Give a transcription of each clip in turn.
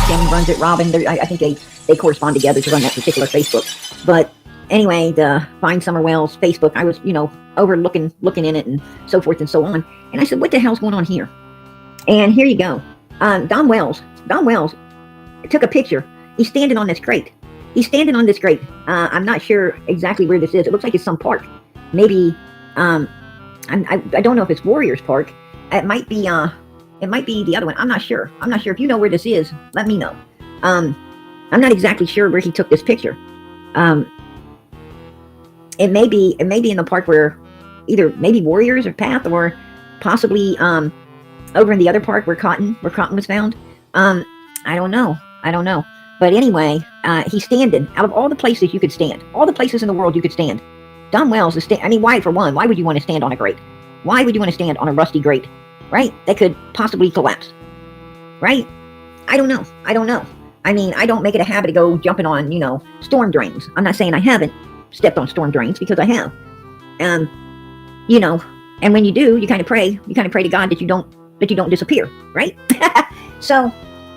Kim runs it. Robin, I think they correspond together to run that particular Facebook. But anyway, the Find Summer Wells Facebook, I was, looking in it and so forth and so on. And I said, what the hell's going on here? And here you go. Don Wells took a picture. He's standing on this grate. I'm not sure exactly where this is. It looks like it's some park. Maybe, I don't know if it's Warriors Park. It might be the other one. I'm not sure. If you know where this is, let me know. I'm not exactly sure where he took this picture. It may be in the park where either maybe Warriors or Path, or possibly over in the other park where cotton was found. I don't know. But anyway, he's standing out of all the places you could stand, all the places in the world you could stand. Don Wells is why, for one, why would you want to stand on a grate? Why would you want to stand on a rusty grate, right? That could possibly collapse, right? I don't know. I mean, I don't make it a habit to go jumping on, storm drains. I'm not saying I haven't stepped on storm drains, because I have. And when you do, you kind of pray to God that you don't disappear, right? So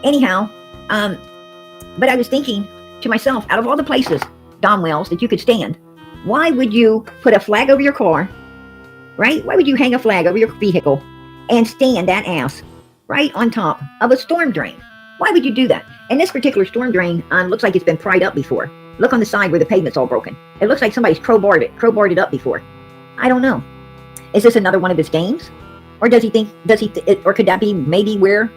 anyhow, but I was thinking to myself, out of all the places, Don Wells, that you could stand, why would you put a flag over your car, right? Why would you hang a flag over your vehicle and stand that ass right on top of a storm drain? Why would you do that? And this particular storm drain looks like it's been pried up before. Look on the side where the pavement's all broken. It looks like somebody's crowbarred it up before. I don't know. Is this another one of his games? Or or could that be maybe where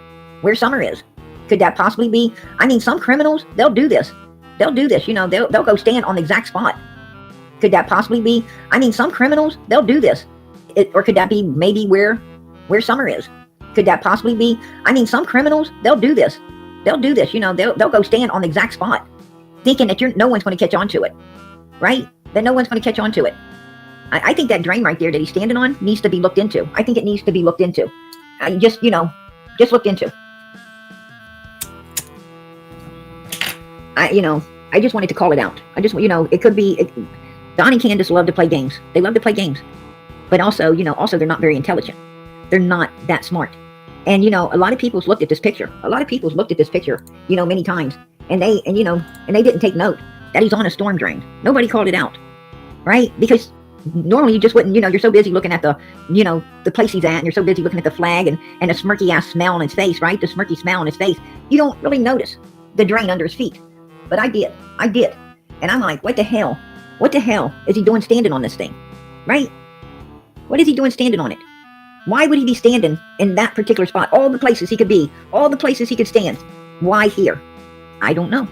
Summer is? Could that possibly be? I mean, some criminals, they'll do this. They'll go stand on the exact spot. Could that possibly be? I mean, some criminals, they'll do this. Or could that be maybe where Summer is? Could that possibly be? I mean, some criminals, they'll do this. They'll go stand on the exact spot, thinking that no one's going to catch on to it, right? That no one's going to catch on to it. I think that drain right there that he's standing on needs to be looked into. I think it needs to be looked into. Just looked into. I just wanted to call it out. It could be, Don and Candace love to play games. They love to play games. But also they're not very intelligent. They're not that smart. And, a lot of people's looked at this picture. Many times. And they didn't take note that he's on a storm drain. Nobody called it out, right? Because normally you just wouldn't, you're so busy looking at the place he's at, and you're so busy looking at the flag and the smirky ass smile on his face, right? The smirky smile on his face. You don't really notice the drain under his feet. But I did. And I'm like, what the hell is he doing standing on this thing, right? What is he doing standing on it? Why would he be standing in that particular spot? All the places he could be, all the places he could stand. Why here? I don't know.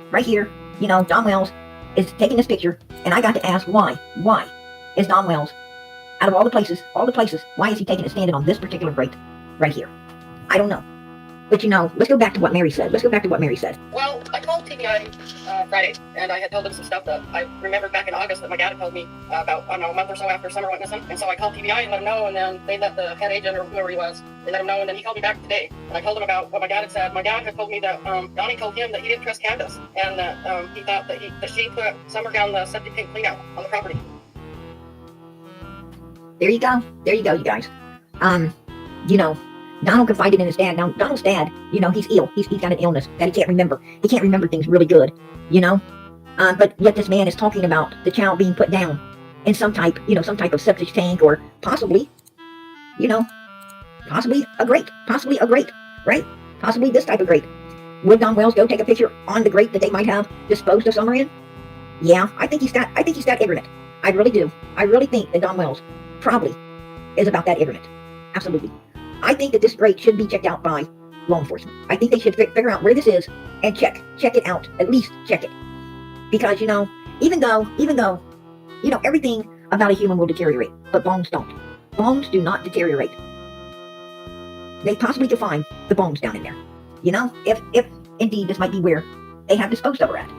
Right here, Don Wells is taking this picture, and I got to ask why. Why is Don Wells, out of all the places, why is he taking it standing on this particular grate right here? I don't know. But let's go back to what Mary said. Well, I called TBI Friday, and I had told them some stuff that I remembered back in August that my dad had told me about, I don't know, a month or so after Summer went missing. And so I called TBI and let him know, and then they let the head agent or whoever he was, they let him know, and then he called me back today. And I told him about what my dad had said. My dad had told me that Donnie told him that he didn't trust Candace, and that he thought that she put Summer down the septic tank clean out on the property. There you go, you guys. Donald confided in his dad. Now, Donald's dad, he's ill. He's got an illness that he can't remember. He can't remember things really good, But yet this man is talking about the child being put down in some type of septic tank, or possibly a grate, right? Possibly this type of grate. Would Don Wells go take a picture on the grate that they might have disposed of Summer in? Yeah, I think he's that ignorant. I really do. I really think that Don Wells probably is about that ignorant. Absolutely. I think that this grate should be checked out by law enforcement. I think they should figure out where this is and check it out. At least check it. Because, even though, everything about a human will deteriorate, but bones don't. Bones do not deteriorate. They possibly could find the bones down in there. If indeed this might be where they have disposed of her at.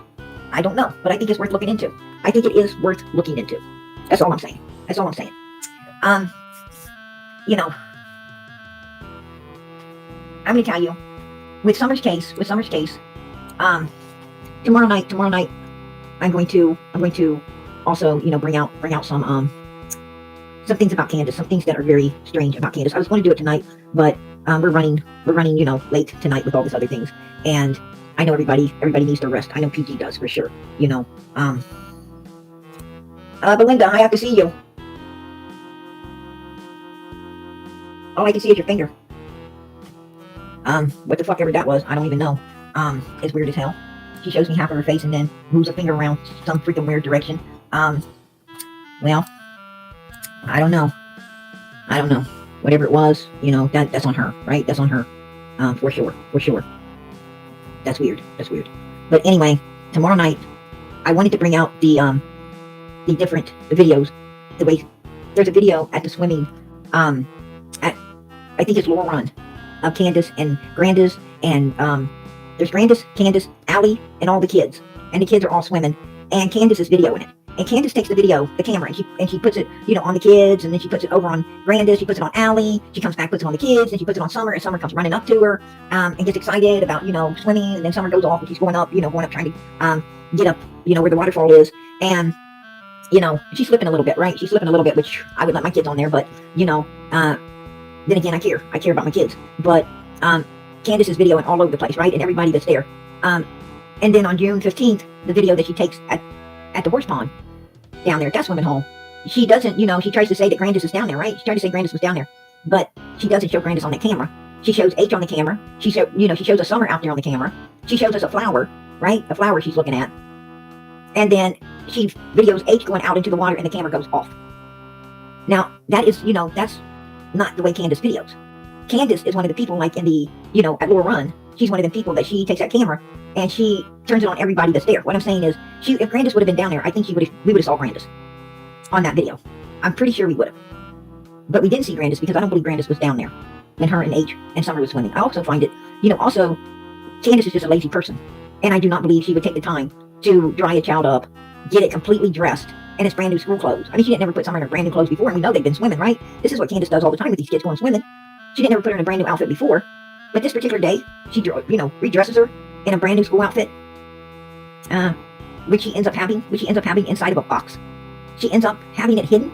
I don't know, but I think it's worth looking into. I think it is worth looking into. That's all I'm saying. I'm going to tell you, with Summer's case, tomorrow night, I'm going to also, bring out some some things about Candace, some things that are very strange about Candace. I was going to do it tonight, but we're running, late tonight with all these other things, and I know everybody needs to rest. I know PG does for sure. Belinda, I have to see you. All I can see is your finger. What the fuck ever that was, I don't even know. It's weird as hell. She shows me half of her face and then moves her finger around some freaking weird direction. Well, I don't know. Whatever it was, that's on her, right? That's on her. For sure. That's weird. But anyway, tomorrow night, I wanted to bring out the different videos. The way there's a video at the swimming, at, I think it's Laurel Run, of Candace and Grandis, and there's Grandis, Candace, Allie, and all the kids. And the kids are all swimming, and Candace is videoing it. And Candace takes the camera, and she puts it, on the kids, and then she puts it over on Grandis, she puts it on Allie, she comes back, puts it on the kids, and she puts it on Summer, and Summer comes running up to her, and gets excited about, swimming, and then Summer goes off, and she's going up trying to, get up, where the waterfall is, and, she's slipping a little bit, right? She's slipping a little bit, which I would let my kids on there, but, then again, I care about my kids, but, Candace is videoing all over the place, right? And everybody that's there, and then on June 15th, the video that she takes at the horse pond down there at that swimming hole, she doesn't, she tries to say that Grandis is down there, right? She tried to say Grandis was down there, but she doesn't show Grandis on that camera. She shows H on the camera. She shows a Summer out there on the camera. She shows us a flower, right? A flower she's looking at. And then she videos H going out into the water and the camera goes off. Now, that is, that's not the way Candace videos. Candace is one of the people, like in the, at Laurel Run, she's one of the people that she takes that camera and she turns it on everybody that's there. What I'm saying is, if Grandis would have been down there, I think we would have saw Grandis on that video. I'm pretty sure we would have. But we didn't see Grandis because I don't believe Grandis was down there when her and H and Summer was swimming. I also find it, also, Candace is just a lazy person. And I do not believe she would take the time to dry a child up, get it completely dressed, and it's brand new school clothes. I mean, she didn't never put Summer in her brand new clothes before, and we know they've been swimming, right? This is what Candace does all the time with these kids going swimming. She didn't ever put her in a brand new outfit before. But this particular day, she, redresses her in a brand new school outfit, which she ends up having inside of a box. She ends up having it hidden.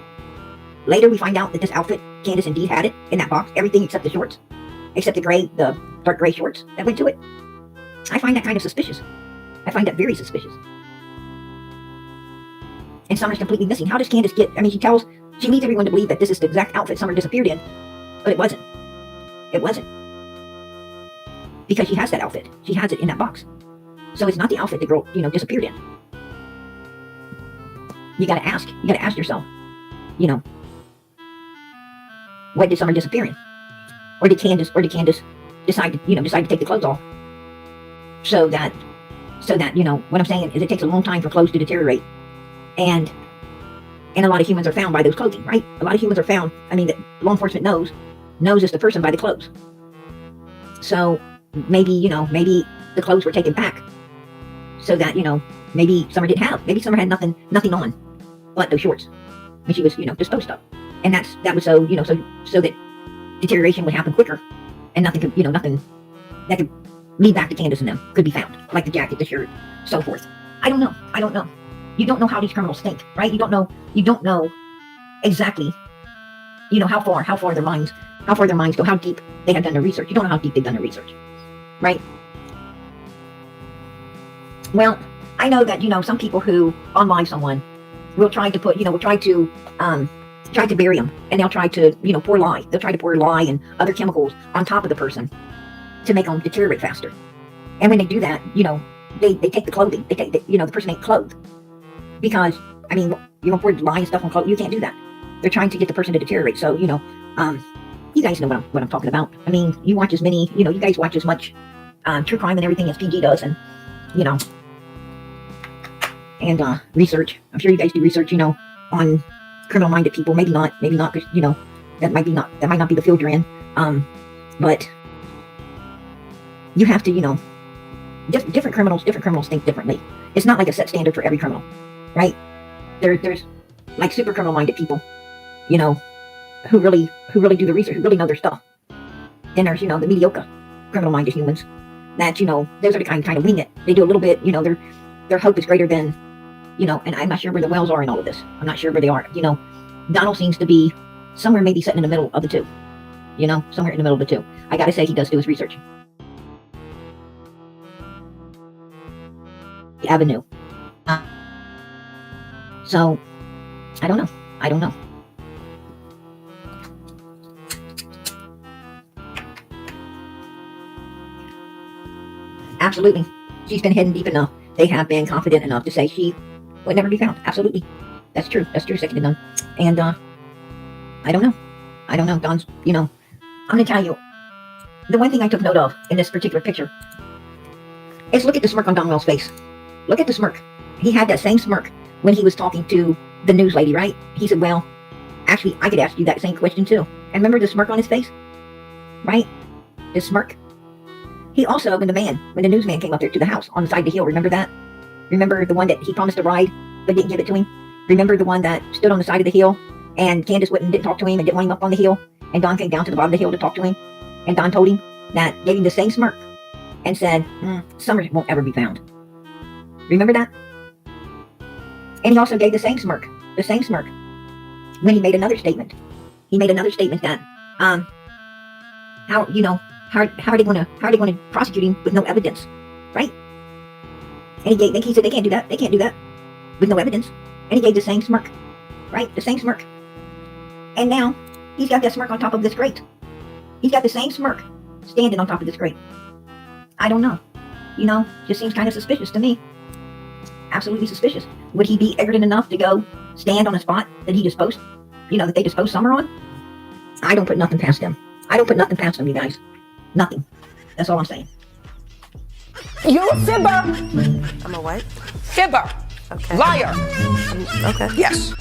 Later, we find out that this outfit, Candace indeed had it in that box, everything except the shorts, except the dark gray shorts that went to it. I find that kind of suspicious. I find that very suspicious. And Summer's completely missing. How does Candace get, she leads everyone to believe that this is the exact outfit Summer disappeared in, but it wasn't. It wasn't. Because she has that outfit. She has it in that box. So it's not the outfit the girl, disappeared in. You gotta ask yourself, what did Summer disappear in? Or did Candace decide to take the clothes off? So that, what I'm saying is it takes a long time for clothes to deteriorate. And a lot of humans are found by those clothing, right? A lot of humans are found, that law enforcement knows it's the person by the clothes. So maybe the clothes were taken back so that, maybe Summer had nothing on but those shorts when she was, disposed of. And that was so that deterioration would happen quicker and nothing that could lead back to Candace and them could be found, like the jacket, the shirt, so forth. I don't know. You don't know how these criminals think, right? You don't know exactly, how far their minds go, how deep they have done their research. You don't know how deep they've done their research, right? Well, I know that, some people who unalive someone will try to bury them, and they'll try to, pour lye. They'll try to pour lye and other chemicals on top of the person to make them deteriorate faster. And when they do that, they take the clothing. They take the person ain't clothed. Because, you're gonna pour lye and stuff on clothes. You can't do that. They're trying to get the person to deteriorate. So, you guys know what I'm talking about. You watch as many, you guys watch as much true crime and everything as PG does, and research. I'm sure you guys do research, on criminal-minded people. Maybe not, because that might not be the field you're in. But you have to, different criminals think differently. It's not like a set standard for every criminal, right? There's like super criminal-minded people, who really do the research, who really know their stuff. Then there's, the mediocre criminal-minded humans that, those are the kind of wing it. They do a little bit, their hope is greater than, and I'm not sure where the wells are in all of this. I'm not sure where they are, Donald seems to be somewhere maybe sitting in the middle of the two. You know, somewhere in the middle of the two. I gotta say, he does do his research. The avenue. So, I don't know. I don't know. Absolutely. She's been hidden deep enough. They have been confident enough to say she would never be found. Absolutely. That's true. That's true, second to none. And, I don't know. I don't know. Don's, you know, I'm going to tell you, the one thing I took note of in this particular picture is look at the smirk on Don Wells' face. Look at the smirk. He had that same smirk when he was talking to the news lady, right? He said, well, actually, I could ask you that same question too. And remember the smirk on his face? Right? The smirk. He also, when the newsman came up there to the house on the side of the hill, remember that? Remember the one that he promised to ride, but didn't give it to him? Remember the one that stood on the side of the hill, and Candace didn't talk to him and didn't want him up on the hill, and Don came down to the bottom of the hill to talk to him, and Don told him that, gave him the same smirk, and said, Summer won't ever be found. Remember that? And he also gave the same smirk, when he made another statement. He made another statement that, how are they going to prosecute him with no evidence, right? And he said they can't do that with no evidence. And he gave the same smirk, right? The same smirk. And now he's got that smirk on top of this grate. He's got the same smirk standing on top of this grate. I don't know. You know, just seems kind of suspicious to me. Absolutely suspicious. Would he be arrogant enough to go stand on a spot that he disposed, that they disposed Summer on? I don't put nothing past them. I don't put nothing past them, you guys. Nothing. That's all I'm saying. You fibber. I'm a what? Fibber. Okay. Liar. Okay. Yes.